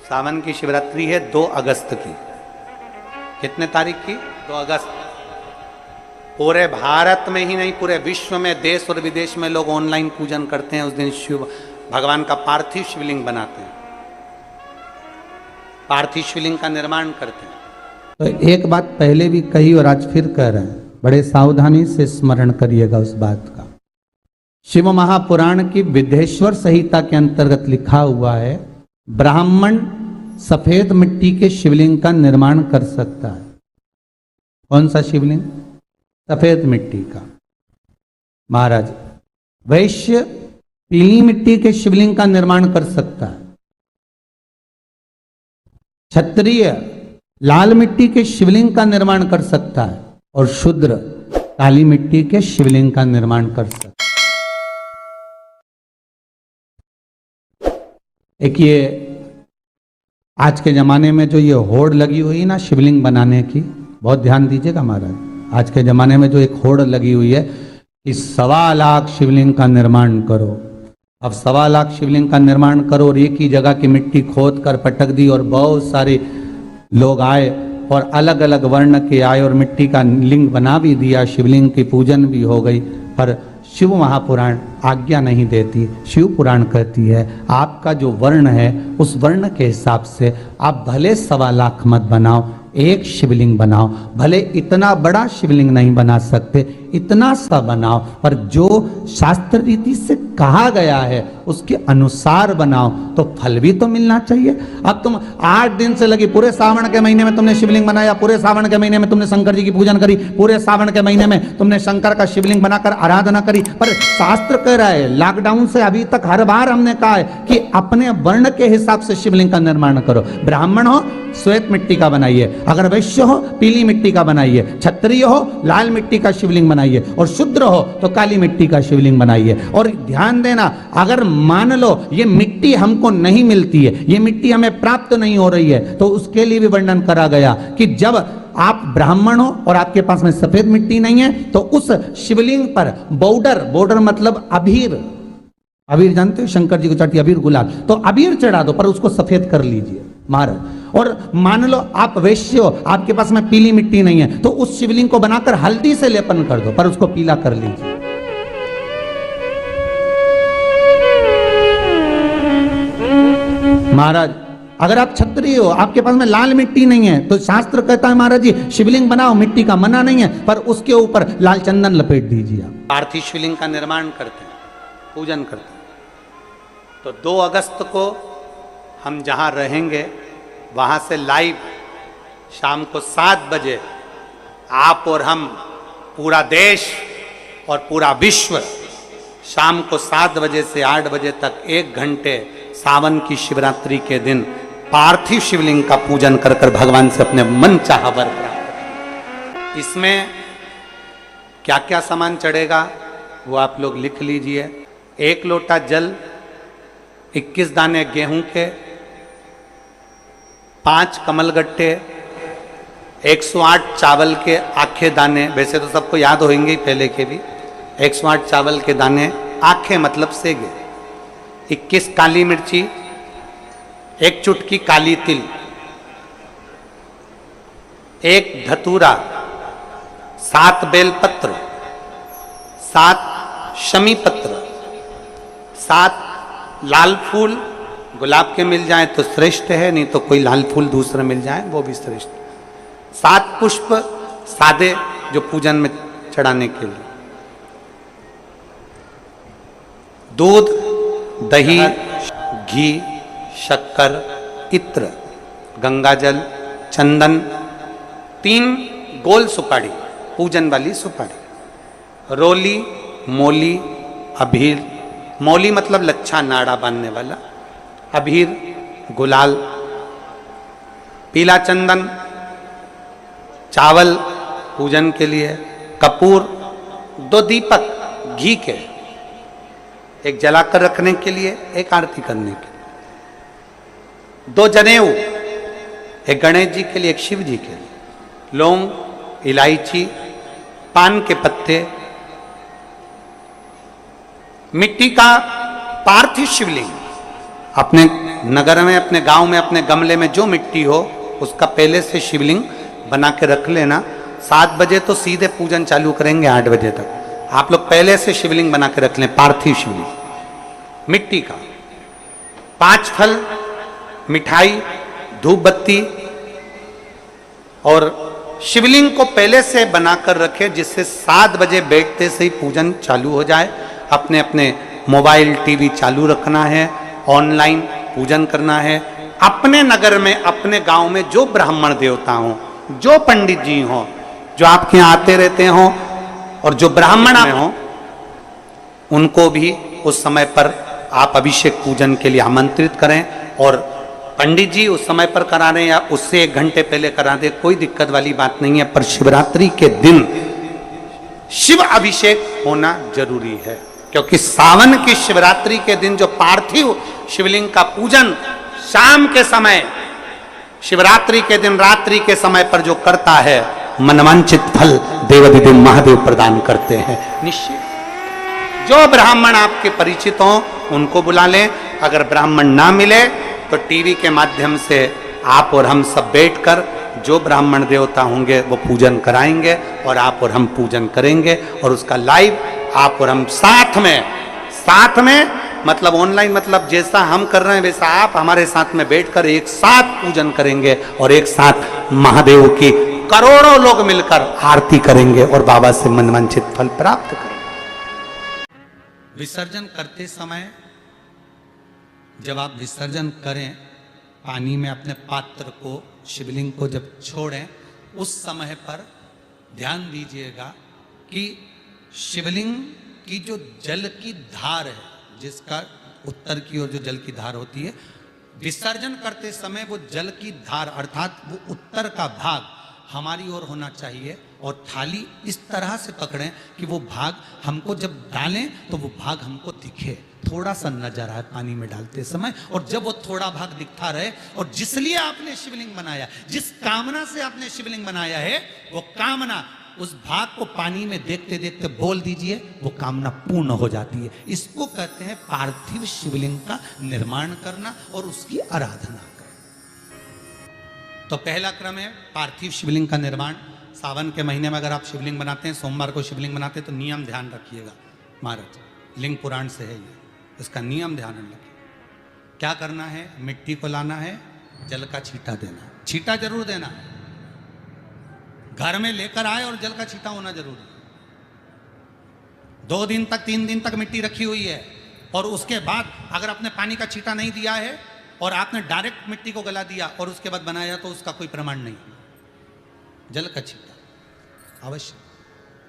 सावन की शिवरात्रि है 2 अगस्त की। कितने तारीख की? 2 अगस्त। पूरे भारत में ही नहीं, पूरे विश्व में, देश और विदेश में लोग ऑनलाइन पूजन करते हैं। उस दिन शिव भगवान का पार्थिव शिवलिंग बनाते हैं, पार्थिव शिवलिंग का निर्माण करते हैं। तो एक बात पहले भी कही और आज फिर कह रहे हैं, बड़े सावधानी से स्मरण करिएगा उस बात का। शिव महापुराण की विदेश्वर संहिता के अंतर्गत लिखा हुआ है, ब्राह्मण सफेद मिट्टी के शिवलिंग का निर्माण कर सकता है। कौन सा शिवलिंग? सफेद मिट्टी का। महाराज वैश्य पीली मिट्टी के शिवलिंग का निर्माण कर सकता है। क्षत्रिय लाल मिट्टी के शिवलिंग का निर्माण कर सकता है और शूद्र काली मिट्टी के शिवलिंग का निर्माण कर सकता है। एक ये आज के जमाने में जो ये होड़ लगी हुई ना शिवलिंग बनाने की, बहुत ध्यान दीजिएगा महाराज। आज के जमाने में जो एक होड़ लगी हुई है कि 1.25 लाख शिवलिंग का निर्माण करो। अब 1.25 लाख शिवलिंग का निर्माण करो और एक ही जगह की मिट्टी खोद कर पटक दी और बहुत सारे लोग आए और अलग अलग वर्ण के आए और मिट्टी का लिंग बना भी दिया, शिवलिंग की पूजन भी हो गई। पर शिव महापुराण आज्ञा नहीं देती। शिव पुराण कहती है आपका जो वर्ण है उस वर्ण के हिसाब से आप भले 1.25 लाख मत बनाओ, एक शिवलिंग बनाओ। भले इतना बड़ा शिवलिंग नहीं बना सकते, इतना सा बनाओ, पर जो शास्त्र रीति से कहा गया है उसके अनुसार बनाओ तो फल भी तो मिलना चाहिए। अब तुम 8 दिन से लगी, पूरे सावन के महीने में तुमने शिवलिंग बनाया, पूरे सावन के महीने में तुमने शंकर जी की पूजन करी, पूरे सावन के महीने में तुमने शंकर का शिवलिंग बनाकर आराधना करी, पर शास्त्र कह रहा है, लॉकडाउन से अभी तक हर बार हमने कहा है कि अपने वर्ण के हिसाब से शिवलिंग का निर्माण करो। ब्राह्मण हो श्वेत मिट्टी का बनाइए, अगर वैश्य हो पीली मिट्टी का बनाइए, क्षत्रिय हो लाल मिट्टी का शिवलिंग बनाइए और शूद्र हो तो काली मिट्टी का शिवलिंग बनाइए। और ध्यान देना, अगर मान लो ये मिट्टी हमको नहीं मिलती है, ये मिट्टी हमें प्राप्त नहीं हो रही है, तो उसके लिए भी वर्णन करा गया कि जब आप ब्राह्मण हो और आपके पास में सफेद मिट्टी नहीं है तो उस शिवलिंग पर बॉर्डर मतलब अबीर, अबीर जानते हो शंकर जी को चढ़ती अबीर गुलाल, तो अबीर चढ़ा दो पर उसको सफेद कर लीजिए महाराज। और मान लो आप वैश्य हो, आपके पास में पीली मिट्टी नहीं है तो उस शिवलिंग को बनाकर हल्दी से लेपन कर दो पर उसको पीला कर लीजिए। महाराज अगर आप क्षत्रिय हो, आपके पास में लाल मिट्टी नहीं है तो शास्त्र कहता है महाराज जी शिवलिंग बनाओ, मिट्टी का मना नहीं है, पर उसके ऊपर लाल चंदन लपेट दीजिए। आप पार्थिव शिवलिंग का निर्माण करते हैं, पूजन करते हैं। तो 2 अगस्त को हम जहां रहेंगे वहां से लाइव शाम को 7 बजे आप और हम, पूरा देश और पूरा विश्व, शाम को 7 बजे से 8 बजे तक 1 घंटे सावन की शिवरात्रि के दिन पार्थिव शिवलिंग का पूजन कर कर भगवान से अपने मन चाहा वर प्राप्त करें। इसमें क्या क्या सामान चढ़ेगा वो आप लोग लिख लीजिए। 1 लोटा जल, 21 दाने गेहूं के, 5 कमलगट्टे, 108 चावल के आखे दाने, वैसे तो सबको याद होंगे पहले के भी, 108 चावल के दाने आखे मतलब सेगे, 21 काली मिर्ची, 1 चुटकी काली तिल, 1 धतूरा, 7 बेलपत्र, 7 शमी पत्र, 7 लाल फूल, गुलाब के मिल जाए तो श्रेष्ठ है, नहीं तो कोई लाल फूल दूसरा मिल जाए वो भी श्रेष्ठ। 7 पुष्प सादे जो पूजन में चढ़ाने के लिए, दूध, दही, घी, शक्कर, इत्र, गंगाजल, चंदन, 3 गोल सुपारी, पूजन वाली सुपारी, रोली, मोली, अभीर, मौली मतलब लच्छा नाड़ा बांधने वाला, अभीर, गुलाल, पीला चंदन, चावल पूजन के लिए, कपूर, 2 दीपक घी के, एक जलाकर रखने के लिए, एक आरती करने के लिए, 2 जनेऊ, एक गणेश जी के लिए, एक शिव जी के लिए, लौंग, इलायची, पान के पत्ते, मिट्टी का पार्थिव शिवलिंग, अपने नगर में, अपने गांव में, अपने गमले में जो मिट्टी हो उसका पहले से शिवलिंग बना के रख लेना। 7 बजे तो सीधे पूजन चालू करेंगे, 8 बजे तक आप लोग पहले से शिवलिंग बना के रख लें, पार्थिव शिवलिंग मिट्टी का। 5 फल, मिठाई, धूप बत्ती और शिवलिंग को पहले से बनाकर रखे, जिससे 7 बजे बैठते से ही पूजन चालू हो जाए। अपने अपने मोबाइल टीवी चालू रखना है, ऑनलाइन पूजन करना है। अपने नगर में, अपने गांव में जो ब्राह्मण देवता हों, जो पंडित जी हों, जो आपके यहाँ आते रहते हों और जो ब्राह्मण हों, उनको भी उस समय पर आप अभिषेक पूजन के लिए आमंत्रित करें। और पंडित जी उस समय पर करा रहे हैं या उससे 1 घंटे पहले करा दे, कोई दिक्कत वाली बात नहीं है। पर शिवरात्रि के दिन शिव अभिषेक होना जरूरी है, क्योंकि सावन की शिवरात्रि के दिन जो पार्थिव शिवलिंग का पूजन शाम के समय, शिवरात्रि के दिन रात्रि के समय पर जो करता है, मनवांचित फल देवाधिदेव महादेव प्रदान करते हैं निश्चित। जो ब्राह्मण आपके परिचित हों उनको बुला लें। अगर ब्राह्मण ना मिले तो टीवी के माध्यम से आप और हम सब बैठकर जो ब्राह्मण देवता होंगे वो पूजन कराएंगे और आप और हम पूजन करेंगे। और उसका लाइव आप और हम साथ में मतलब ऑनलाइन, मतलब जैसा हम कर रहे हैं वैसा आप हमारे साथ में बैठकर एक साथ पूजन करेंगे और एक साथ महादेव की करोड़ों लोग मिलकर आरती करेंगे और बाबा से मनवांछित फल प्राप्त करेंगे। विसर्जन करते समय जब आप विसर्जन करें, पानी में अपने पात्र को, शिवलिंग को जब छोड़ें, उस समय पर ध्यान दीजिएगा कि शिवलिंग की जो जल की धार है, जिसका उत्तर की ओर जो जल की धार होती है, विसर्जन करते समय वो जल की धार अर्थात वो उत्तर का भाग हमारी ओर होना चाहिए। और थाली इस तरह से पकड़ें कि वो भाग हमको जब डालें तो वो भाग हमको दिखे, थोड़ा सा नजर आए पानी में डालते समय। और जब वो थोड़ा भाग दिखता रहे, और जिस लिए आपने शिवलिंग बनाया, जिस कामना से आपने शिवलिंग बनाया है, वो कामना उस भाग को पानी में देखते देखते बोल दीजिए, वो कामना पूर्ण हो जाती है। इसको कहते हैं पार्थिव शिवलिंग का निर्माण करना और उसकी आराधना करना। तो पहला क्रम है पार्थिव शिवलिंग का निर्माण। सावन के महीने में अगर आप शिवलिंग बनाते हैं, सोमवार को शिवलिंग बनाते हैं, तो नियम ध्यान रखिएगा महाराज, लिंग पुराण से है ये, इसका नियम ध्यान रखिए। क्या करना है? मिट्टी को लाना है, जल का छींटा देना है, छींटा जरूर देना है। घर में लेकर आए और जल का छींटा होना जरूरी है। 2 दिन तक 3 दिन तक मिट्टी रखी हुई है और उसके बाद अगर आपने पानी का छींटा नहीं दिया है और आपने डायरेक्ट मिट्टी को गला दिया और उसके बाद बनाया, तो उसका कोई प्रमाण नहीं। जल का छींटा अवश्य,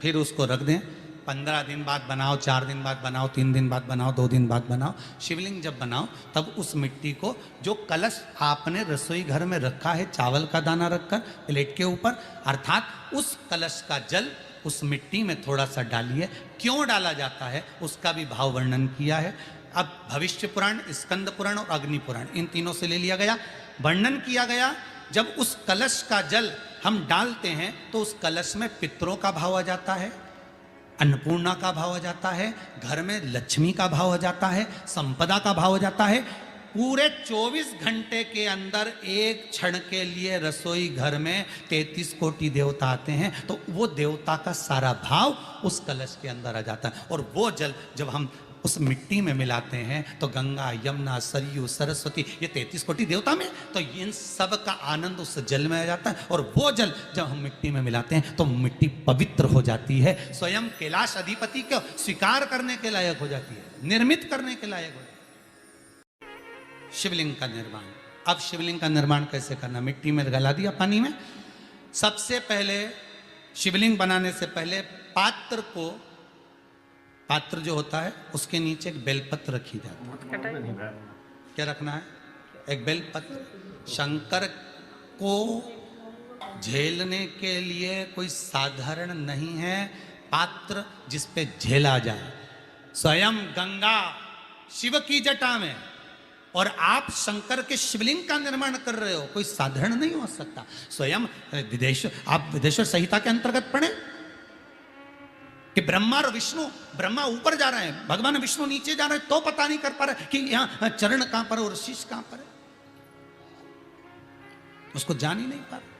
फिर उसको रख दें। 15 दिन बाद बनाओ, 4 दिन बाद बनाओ, 3 दिन बाद बनाओ, 2 दिन बाद बनाओ। शिवलिंग जब बनाओ तब उस मिट्टी को, जो कलश आपने रसोई घर में रखा है चावल का दाना रखकर प्लेट के ऊपर, अर्थात उस कलश का जल उस मिट्टी में थोड़ा सा डालिए। क्यों डाला जाता है उसका भी भाव वर्णन किया है। अब भविष्य पुराण, स्कंद पुराण और अग्नि पुराण, इन तीनों से ले लिया गया, वर्णन किया गया। जब उस कलश का जल हम डालते हैं तो उस कलश में पितरों का भाव आ जाता है, अन्नपूर्णा का भाव आ जाता है, घर में लक्ष्मी का भाव आ जाता है, संपदा का भाव आ जाता है। पूरे 24 घंटे के अंदर एक क्षण के लिए रसोई घर में 33 कोटि देवता आते हैं, तो वो देवता का सारा भाव उस कलश के अंदर आ जाता है। और वो जल जब हम उस मिट्टी में मिलाते हैं तो गंगा, यमुना, सरयू, सरस्वती, ये 33 कोटि देवता में, तो इन सब का आनंद उस जल में आ जाता है। और वो जल जब हम मिट्टी में मिलाते हैं तो मिट्टी पवित्र हो जाती है, स्वयं कैलाश अधिपति को स्वीकार करने के लायक हो जाती है, निर्मित करने के लायक हो जाती है। शिवलिंग का निर्माण। अब शिवलिंग का निर्माण कैसे करना? मिट्टी में गला दिया पानी में। सबसे पहले शिवलिंग बनाने से पहले पात्र जो होता है उसके नीचे एक बेलपत्र रखी जाती है। क्या रखना है? एक बेलपत्र। शंकर को झेलने के लिए कोई साधारण नहीं है पात्र जिस पे झेला जाए। स्वयं गंगा शिव की जटा में, और आप शंकर के शिवलिंग का निर्माण कर रहे हो, कोई साधारण नहीं हो सकता। स्वयं आप विदेश्वर संहिता के अंतर्गत पढ़े, कि ब्रह्मा और विष्णु, ब्रह्मा ऊपर जा रहे हैं, भगवान विष्णु नीचे जा रहे हैं, तो पता नहीं कर पा रहे कि यहां चरण कहां पर और शीश कहां पर है, उसको जान ही नहीं पा रहे।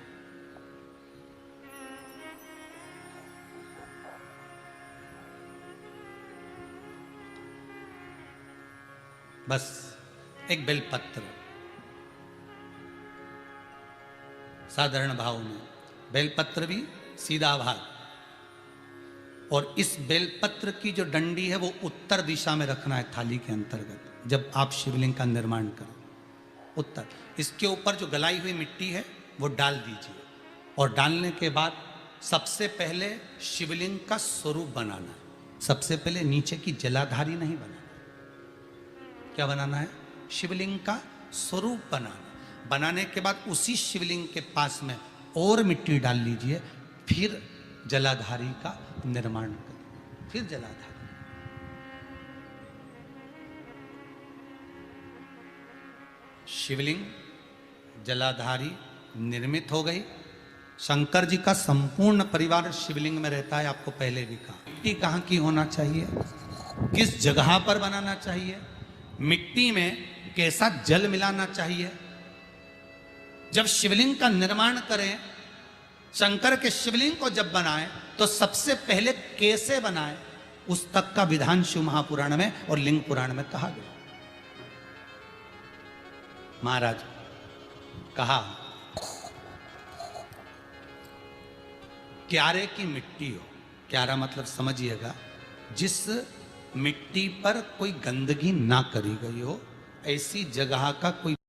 बस एक बेलपत्र साधारण भाव में, बेलपत्र भी सीधा भाग, और इस बेलपत्र की जो डंडी है वो उत्तर दिशा में रखना है थाली के अंतर्गत। जब आप शिवलिंग का निर्माण करें उत्तर, इसके ऊपर जो गलाई हुई मिट्टी है वो डाल दीजिए, और डालने के बाद सबसे पहले शिवलिंग का स्वरूप बनाना है। सबसे पहले नीचे की जलाधारी नहीं बनाना, क्या बनाना है? शिवलिंग का स्वरूप बनाना। बनाने के बाद उसी शिवलिंग के पास में और मिट्टी डाल लीजिए, फिर जलाधारी का निर्माण करें, फिर जलाधारी। शिवलिंग जलाधारी निर्मित हो गई। शंकर जी का संपूर्ण परिवार शिवलिंग में रहता है, आपको पहले भी कहा। मिट्टी कहाँ की होना चाहिए, किस जगह पर बनाना चाहिए, मिट्टी में कैसा जल मिलाना चाहिए। जब शिवलिंग का निर्माण करें, शंकर के शिवलिंग को जब बनाएं, तो सबसे पहले कैसे बनाएं, उस तक का विधान शिव महापुराण में और लिंग पुराण में कहा गया। महाराज कहा, क्यारे की मिट्टी हो, क्यारा मतलब समझिएगा, जिस मिट्टी पर कोई गंदगी ना करी गई हो, ऐसी जगह का कोई